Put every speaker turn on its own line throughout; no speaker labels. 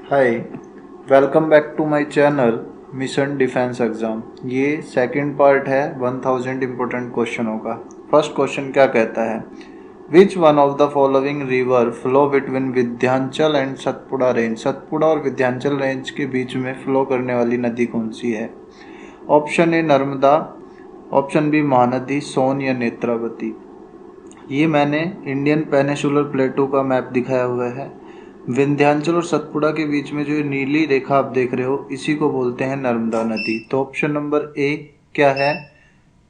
Hi, welcome back to my channel mission defence exam. ये second part है 1000 important क्वेश्चनों का। First question क्या कहता है, विच one of the following river flow between Vindhyachal and Satpura range. Satpura और Vindhyachal range के बीच में फ्लो करने वाली नदी कौन सी है? Option A Narmada, option B Mahanadi, Son या नेत्रावती। ये मैंने इंडियन पेनिसुलर प्लेटो का मैप दिखाया हुआ है। विंध्याचल और सतपुड़ा के बीच में जो ये नीली रेखा आप देख रहे हो, इसी को बोलते हैं नर्मदा नदी। तो ऑप्शन नंबर ए क्या है,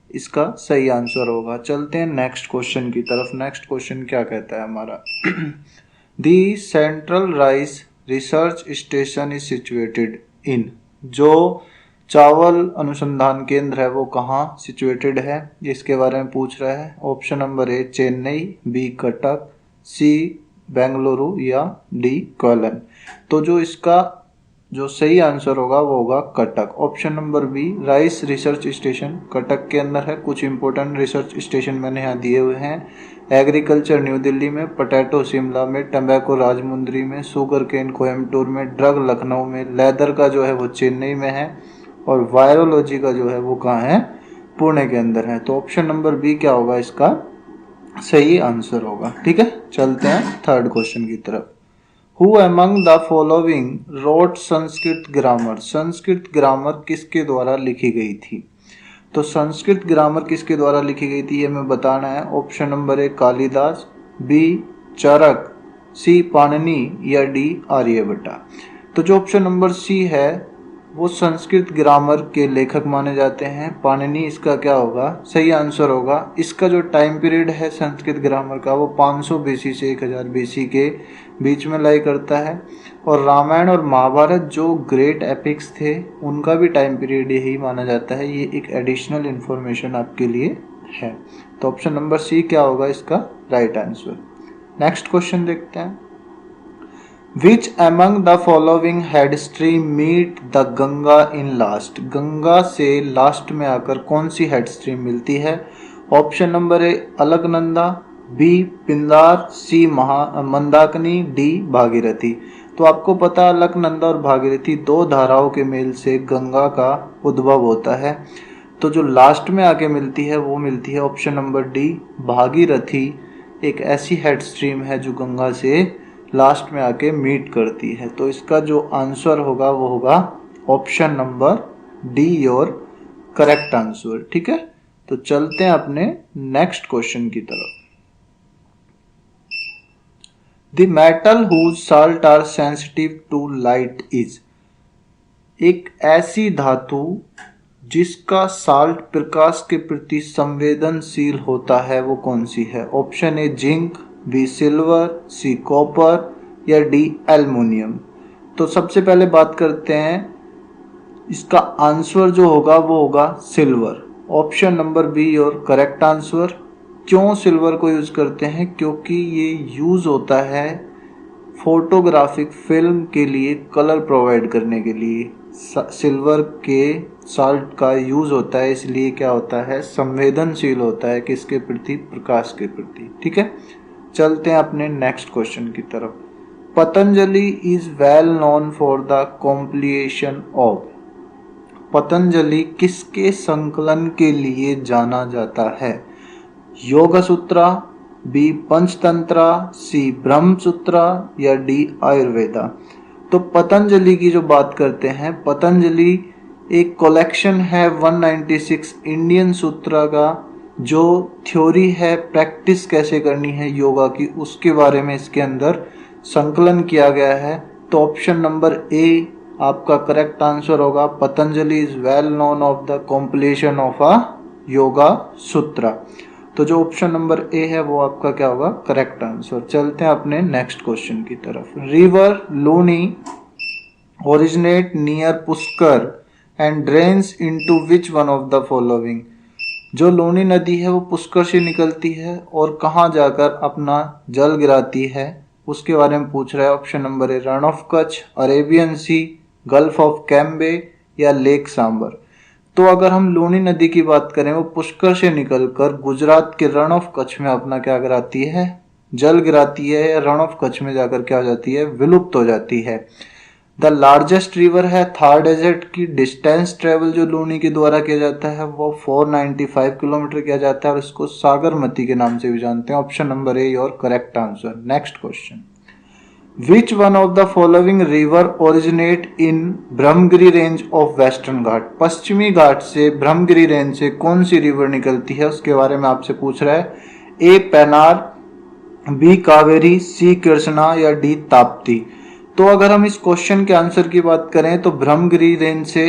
इसका सही आंसर होगा। चलते हैं नेक्स्ट क्वेश्चन की तरफ। नेक्स्ट क्वेश्चन क्या कहता है हमारा, the central rice research station is situated in. जो चावल अनुसंधान केंद्र है वो कहाँ सिचुएटेड है, इसके बारे में पूछ रहा है। Option number A Chennai, B Cuttack, C Bengaluru या डी कोलन। तो जो इसका जो सही आंसर होगा वो होगा Cuttack. Option number B rice research station Cuttack के अंदर है। कुछ इंपॉर्टेंट रिसर्च स्टेशन मैंने यहाँ दिए हुए हैं। एग्रीकल्चर न्यू दिल्ली में, पोटैटो शिमला में, टम्बैको राजमुंदरी में, शुगर केन कोयम्बटूर में, ड्रग लखनऊ में, लेदर का जो है वो चेन्नई में है और वायरोलॉजी का जो है वो कहाँ है, पुणे के अंदर है। तो ऑप्शन नंबर बी क्या होगा, इसका सही आंसर होगा। ठीक है, चलते हैं थर्ड क्वेश्चन की तरफ। Who among the following wrote Sanskrit grammar. Sanskrit grammar किसके द्वारा लिखी गई थी? तो संस्कृत ग्रामर किसके द्वारा लिखी गई थी ये हमें बताना है। Option number A Kalidas, B Charak, C Panini या डी आर्यभट्ट। तो जो ऑप्शन नंबर सी है वो संस्कृत ग्रामर के लेखक माने जाते हैं, पाणिनि इसका क्या होगा, सही आंसर होगा। इसका जो टाइम पीरियड है संस्कृत ग्रामर का वो 500 बीसी से 1000 बीसी के बीच में लाई करता है। और रामायण और महाभारत जो ग्रेट एपिक्स थे उनका भी टाइम पीरियड यही माना जाता है। ये एक एडिशनल इंफॉर्मेशन आपके लिए है। तो ऑप्शन नंबर सी क्या होगा इसका राइट आंसर। नेक्स्ट क्वेश्चन देखते हैं। Which among the following head stream meet the Ganga in last। Ganga से लास्ट में आकर कौन सी हेड स्ट्रीम मिलती है? Option number A Alaknanda, B Pindar, C Mandakini, D Bhagirathi. तो आपको पता अलकनंदा और भागीरथी दो धाराओं के मेल से गंगा का उद्भव होता है। तो जो लास्ट में आके मिलती है वो मिलती है ऑप्शन नंबर डी भागीरथी। एक ऐसी हेड स्ट्रीम है जो गंगा से लास्ट में आके मीट करती है। तो इसका जो आंसर होगा वो होगा option number D your correct answer. ठीक है, तो चलते हैं अपने नेक्स्ट क्वेश्चन की तरफ। The metal whose salt are sensitive to light is. एक ऐसी धातु जिसका साल्ट प्रकाश के प्रति संवेदनशील होता है वो कौन सी है? Option A zinc, B silver, C copper या डी एल्युमिनियम। तो सबसे पहले बात करते हैं, इसका आंसर जो होगा वो होगा silver. Option number be your correct answer. क्यों सिल्वर को यूज करते हैं? क्योंकि ये यूज होता है फोटोग्राफिक फिल्म के लिए कलर प्रोवाइड करने के लिए। सिल्वर के साल्ट का यूज होता है, इसलिए क्या होता है, संवेदनशील होता है किसके प्रति, प्रकाश के प्रति। ठीक है, चलते हैं अपने नेक्स्ट क्वेश्चन की तरफ। Patanjali is well known for the compilation of. Patanjali किसके संकलन के लिए जाना जाता है? योग सूत्रा, बी पंचतंत्रा, सी ब्रह्म सूत्रा या डी आयुर्वेदा। तो पतंजलि की जो बात करते हैं, पतंजलि एक कलेक्शन है 196 इंडियन सूत्रा का। जो थ्योरी है प्रैक्टिस कैसे करनी है योगा की, उसके बारे में इसके अंदर संकलन किया गया है। तो ऑप्शन नंबर ए आपका करेक्ट आंसर होगा। Patanjali is well known of the compilation of a yoga sutra. तो जो ऑप्शन नंबर ए है वो आपका क्या होगा, करेक्ट आंसर। चलते हैं अपने नेक्स्ट क्वेश्चन की तरफ। River Luni originate near Pushkar and drains into which one of the following. जो लूनी नदी है वो पुष्कर से निकलती है और कहाँ जाकर अपना जल गिराती है, उसके बारे में पूछ रहा है। Option number A run of Kutch, Arabian sea, gulf of Cambay या लेक सांबर। तो अगर हम लूनी नदी की बात करें, वो पुष्कर से निकलकर गुजरात के रण ऑफ कच्छ में अपना क्या गिराती है, जल गिराती है। रण ऑफ कच्छ में जाकर क्या हो जाती है, विलुप्त हो जाती है। द लार्जेस्ट रिवर है थार डेजर्ट की डिस्टेंस ट्रेवल जो लूनी के द्वारा किया जाता है वो 495 किलोमीटर किया जाता है और इसको सागरमती के नाम से भी जानते हैं। Option number A your correct answer. Next question, which one of the following river originate in Brahmagiri range of western Ghat? पश्चिमी घाट से ब्रह्मगिरी रेंज से कौन सी रिवर निकलती है उसके बारे में आपसे पूछ रहा है। ए पेनार, बी कावेरी, सी कृष्णा या डी ताप्ती? तो अगर हम इस क्वेश्चन के आंसर की बात करें तो ब्रह्मगिरी रेंज से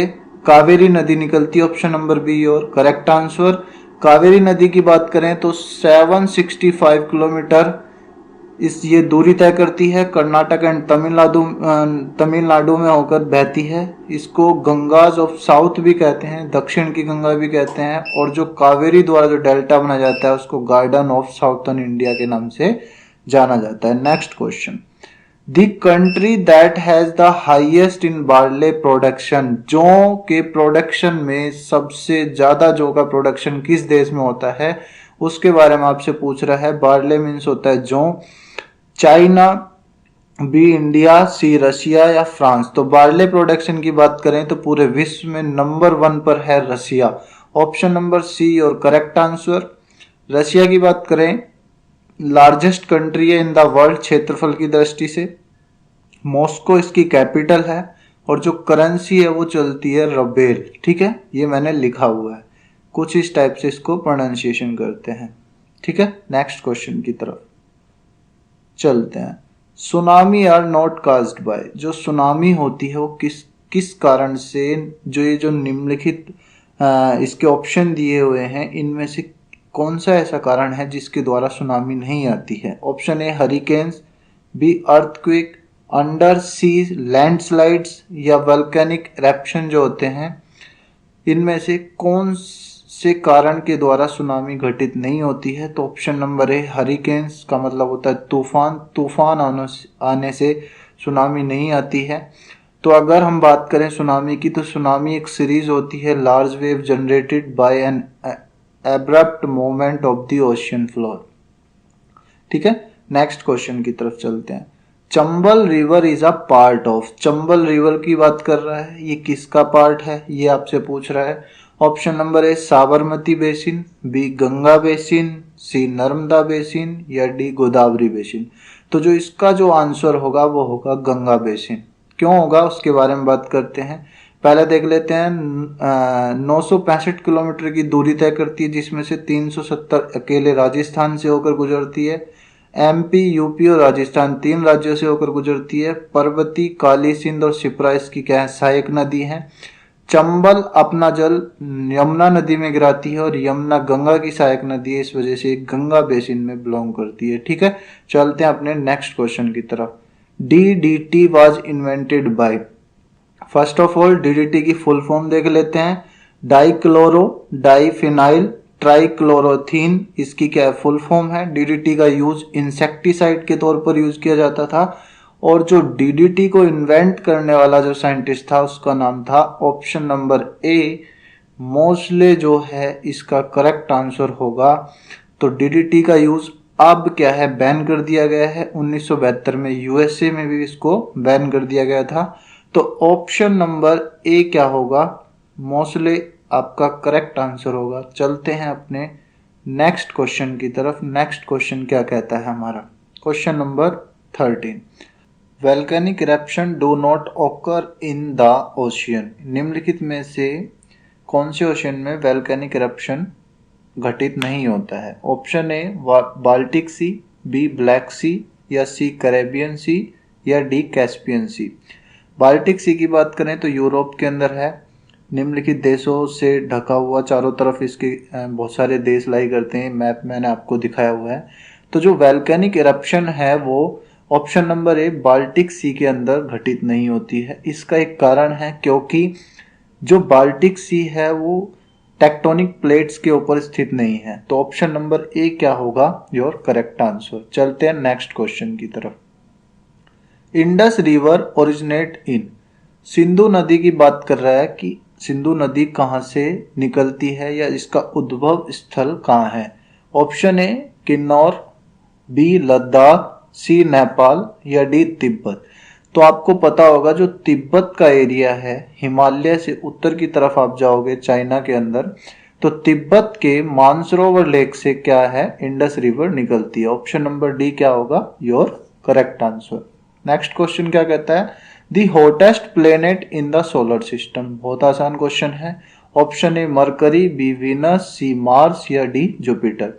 कावेरी नदी निकलती है। ऑप्शन नंबर बी और करेक्ट आंसर। कावेरी नदी की बात करें तो 765 किलोमीटर ये दूरी तय करती है। कर्नाटक एंड तमिलनाडु में होकर बहती है। इसको गंगाज ऑफ साउथ भी कहते हैं, दक्षिण की गंगा भी कहते हैं। और जो कावेरी द्वारा जो डेल्टा बना जाता है उसको गार्डन ऑफ साउथर्न इंडिया के नाम से जाना जाता है। Next question, the country that has the highest in barley production, जौ के प्रोडक्शन में सबसे ज्यादा जौ का प्रोडक्शन किस देश में होता है उसके बारे में आपसे पूछ रहा है। बार्ले मीन्स होता है जौ। China, B India, see Russia या फ्रांस? तो बार्ले प्रोडक्शन की बात करें तो पूरे विश्व में नंबर 1 पर है रशिया। ऑप्शन नंबर सी और करेक्ट आंसर। रशिया की बात करें लार्जेस्ट कंट्री है इन द वर्ल्ड क्षेत्रफल की दृष्टि से। मॉस्को इसकी कैपिटल है और जो करेंसी है वो चलती है रबेल। ठीक है, ये मैंने लिखा हुआ है, कुछ इस टाइप से इसको प्रोनाउंसिएशन करते हैं। ठीक है, नेक्स्ट क्वेश्चन की तरफ चलते हैं। Tsunami are not caused by, जो सुनामी होती है वो किस कारण से, जो निम्नलिखित इसके ऑप्शन दिए हुए हैं इनमें से कौन सा ऐसा कारण है जिसके द्वारा सुनामी नहीं आती है? Option A hurricanes, B earthquake, under sea landslides या वोल्केनिक इरप्शन जो होते हैं, इनमें से कौन से कारण के द्वारा सुनामी घटित नहीं होती है? तो ऑप्शन नंबर ए हरिकेन्स का मतलब होता है तूफान आने से सुनामी नहीं आती है। तो अगर हम बात करें सुनामी की तो सुनामी एक सीरीज होती है large wave generated by an abrupt movement of the ocean floor. ठीक है, नेक्स्ट क्वेश्चन की तरफ चलते हैं। Chambal river is a part of, Chambal river की बात कर रहा है, ये किसका पार्ट है ये आपसे पूछ रहा है। Option number A Sabarmati basin, B Ganga basin, C Narmada basin या डी गोदावरी बेसिन? तो जो इसका जो आंसर होगा वो होगा गंगा बेसिन। क्यों होगा उसके बारे में बात करते हैं। पहले देख लेते हैं। 965 किलोमीटर की दूरी तय करती है जिसमें से 370 अकेले राजस्थान से होकर गुजरती है। एमपी, यूपी और राजस्थान 3 राज्यों से होकर गुजरती है। पर्वती, काली सिंध और शिप्रा इसकी क्या है, सहायक नदी है। चंबल अपना जल यमुना नदी में गिराती है और यमुना गंगा की सहायक नदी है, इस वजह से गंगा बेसिन में बिलोंग करती है। ठीक है, चलते हैं अपने नेक्स्ट क्वेश्चन की तरफ। DDT was invented by, first of all DDT की फुल फॉर्म देख लेते हैं। डाइक्लोरो डाइफिनाइल ट्राइक्लोरोथीन इसकी क्या फुल फॉर्म है। DDT का यूज इंसेक्टिसाइड के तौर पर यूज किया जाता था और जो DDT को इन्वेंट करने वाला जो साइंटिस्ट था उसका नाम था ऑप्शन नंबर ए मोसले जो है इसका करेक्ट आंसर होगा। तो DDT का यूज अब क्या है बैन कर दिया गया है। 1972 में USA में भी इसको बैन कर दिया गया था। तो ऑप्शन नंबर ए क्या होगा, मोसले आपका करेक्ट आंसर होगा। चलते हैं अपने नेक्स्ट क्वेश्चन की तरफ। नेक्स्ट क्वेश्चन क्या कहता है हमारा, question number 13। Volcanic eruption do not occur in the ocean, निम्नलिखित में से कौन से ओशियन में वोल्केनिक इरप्शन घटित नहीं होता है? Option A Baltic sea, B Black sea या सी कैरेबियन सी या D Caspian sea? Baltic sea की बात करें तो यूरोप के अंदर है, निम्नलिखित देशों से ढका हुआ, चारों तरफ इसके बहुत सारे देश लाई करते हैं, मैप मैंने आपको दिखाया हुआ है। तो जो वोल्केनिक इरप्शन है वो ऑप्शन नंबर ए बाल्टिक सी के अंदर घटित नहीं होती है। इसका एक कारण है क्योंकि जो बाल्टिक सी है वो टेक्टोनिक प्लेट्स के ऊपर स्थित नहीं है। तो ऑप्शन नंबर ए क्या होगा योर करेक्ट आंसर। चलते हैं नेक्स्ट क्वेश्चन की तरफ। इंडस रिवर ओरिजिनेट इन, सिंधु नदी की बात कर रहा है कि सिंधु नदी कहाँ से निकलती है या इसका उद्भव स्थल कहाँ है। Option A Kinnaur, B Ladakh, C Nepal या डी तिब्बत? तो आपको पता होगा जो तिब्बत का एरिया है, हिमालय से उत्तर की तरफ आप जाओगे चाइना के अंदर, तो तिब्बत के मानसरोवर लेक से क्या है, इंडस रिवर निकलती है। ऑप्शन नंबर डी क्या होगा your correct answer. Next question क्या कहता है, the hottest planet in the solar system. बहुत आसान क्वेश्चन है। Option A Mercury, B Venus, C Mars या डी जुपिटर।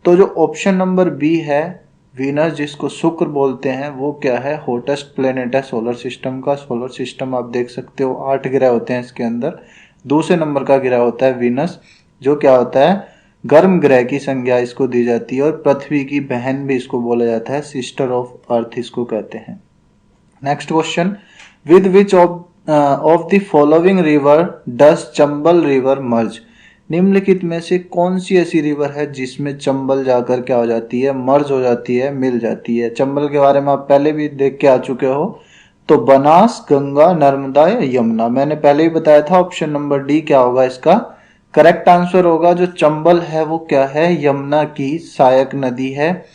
तो जो ऑप्शन नंबर बी है वीनस, जिसको शुक्र बोलते हैं, वो क्या है, हॉटेस्ट प्लेनेट है सोलर सिस्टम का। सोलर सिस्टम आप देख सकते हो 8 ग्रह होते हैं इसके अंदर, दूसरे नंबर का ग्रह होता है वीनस, जो क्या होता है गर्म ग्रह की संज्ञा इसको दी जाती है और पृथ्वी की बहन भी इसको बोला जाता है, सिस्टर ऑफ अर्थ इसको कहते हैं। Next question, with which of the following river does Chambal river merge. निम्नलिखित में से कौन सी ऐसी रिवर है जिसमें चंबल जाकर क्या हो जाती है, मर्ज हो जाती है, मिल जाती है। चंबल के बारे में आप पहले भी देख के आ चुके हो, तो बनास, गंगा, नर्मदा या यमुना। मैंने पहले ही बताया था ऑप्शन नंबर डी क्या होगा इसका करेक्ट आंसर होगा। जो चंबल है वो क्या है, यमुना की सहायक नदी है,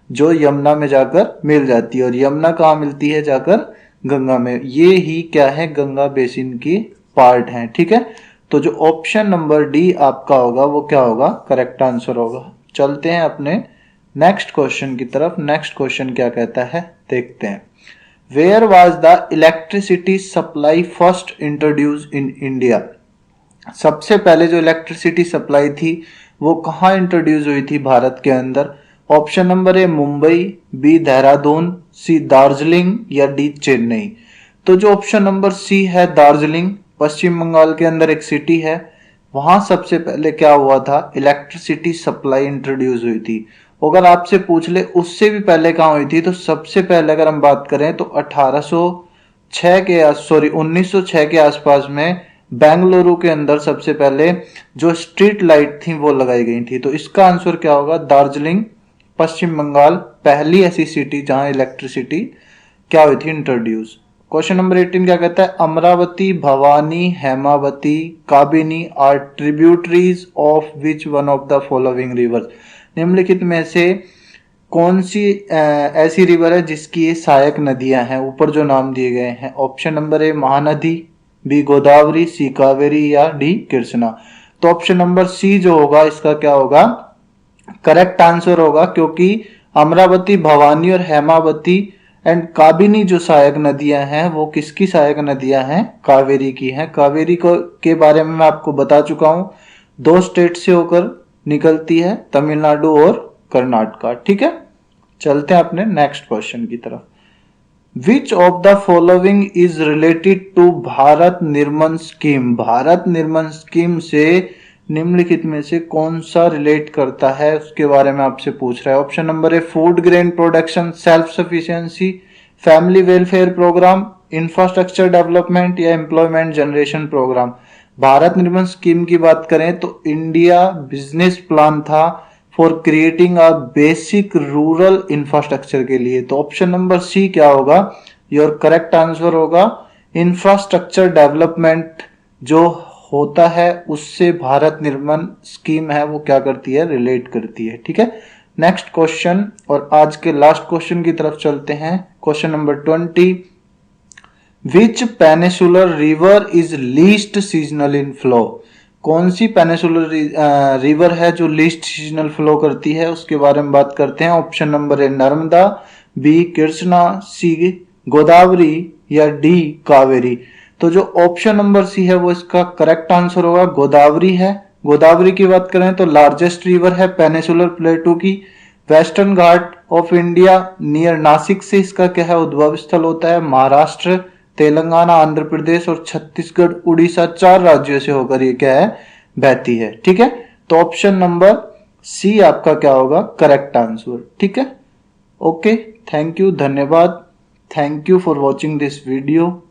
जो यमुना में जाकर मिल जाती है। और यमुना कहाँ मिलती है, जाकर गंगा में। ये ही क्या है, गंगा बेसिन की पार्ट है। ठीक है, तो जो ऑप्शन नंबर डी आपका होगा वो क्या होगा, करेक्ट आंसर होगा। चलते हैं अपने नेक्स्ट क्वेश्चन की तरफ। नेक्स्ट क्वेश्चन क्या कहता है देखते हैं। Where was the electricity supply first introduce in India. सबसे पहले जो इलेक्ट्रिसिटी सप्लाई थी वो कहाँ इंट्रोड्यूस हुई थी भारत के अंदर। Option number A Mumbai, B Dehradun, C Darjeeling या डी चेन्नई। तो जो ऑप्शन नंबर सी है दार्जिलिंग, पश्चिम बंगाल के अंदर एक सिटी है, वहां सबसे पहले क्या हुआ था, इलेक्ट्रिसिटी सप्लाई इंट्रोड्यूस हुई थी। अगर आपसे पूछ ले उससे भी पहले कहाँ हुई थी, तो सबसे पहले अगर हम बात करें तो 1906 के आसपास में बेंगलुरु के अंदर सबसे पहले जो स्ट्रीट लाइट थी वो लगाई गई थी। तो इसका आंसर क्या होगा, दार्जिलिंग, पश्चिम बंगाल, पहली ऐसी सिटी जहां इलेक्ट्रिसिटी क्या हुई थी, इंट्रोड्यूस। क्वेश्चन नंबर 18 क्या कहता है, Amaravati, Bhavani, Hemavati, Kabini are tributaries of which one of the following rivers. निम्नलिखित में से कौन सी ऐसी रिवर है जिसकी ये सहायक नदियां हैं, ऊपर जो नाम दिए गए हैं। Option number A Mahanadi, B Godavari, C Kaveri या डी कृष्णा। तो ऑप्शन नंबर सी जो होगा इसका क्या होगा, करेक्ट आंसर होगा, क्योंकि अमरावती, भवानी और हेमावती एंड काबिनी जो सहायक नदियां हैं वो किसकी सहायक नदियां हैं, कावेरी की हैं। कावेरी को के बारे में मैं आपको बता चुका हूं, 2 स्टेट से होकर निकलती है, तमिलनाडु और कर्नाटका। ठीक है, चलते हैं अपने नेक्स्ट क्वेश्चन की तरफ। Which of the following is related to Bharat Nirmal scheme. Bharat Nirmal scheme से निम्नलिखित में से कौन सा रिलेट करता है उसके बारे में आपसे पूछ रहा है। Option number A food grain production, self sufficiency, family welfare programme, infrastructure development या employment generation programme. Bharat Nirmal scheme की बात करें तो इंडिया बिजनेस प्लान था for creating a basic rural infrastructure के लिए। तो ऑप्शन नंबर सी क्या होगा, योर करेक्ट आंसर होगा इंफ्रास्ट्रक्चर डेवलपमेंट जो होता है उससे भारत निर्मल स्कीम है वो क्या करती है, रिलेट करती है। ठीक है, नेक्स्ट क्वेश्चन और आज के लास्ट क्वेश्चन की तरफ चलते हैं। Question number 20, which peninsular river is least seasonal in flow. कौन सी पेनिसुलर रिवर है जो लीस्ट सीजनल फ्लो करती है, उसके बारे में बात करते हैं। Option number A Narmada, B Krishna, C Godavari या डी कावेरी। तो जो ऑप्शन नंबर सी है वो इसका करेक्ट आंसर होगा, गोदावरी है। गोदावरी की बात करें तो लार्जेस्ट रिवर है पेनिसुलर प्लेटू की, western Ghat of India near Nashik से इसका क्या है, उद्भव स्थल होता है। महाराष्ट्र, तेलंगाना, आंध्र प्रदेश और छत्तीसगढ़, उड़ीसा 4 राज्यों से होकर ये क्या है, बहती है। ठीक है, तो ऑप्शन नंबर सी आपका क्या होगा, करेक्ट आंसर। ठीक है, ओके, थैंक यू, धन्यवाद, thank you for watching this video.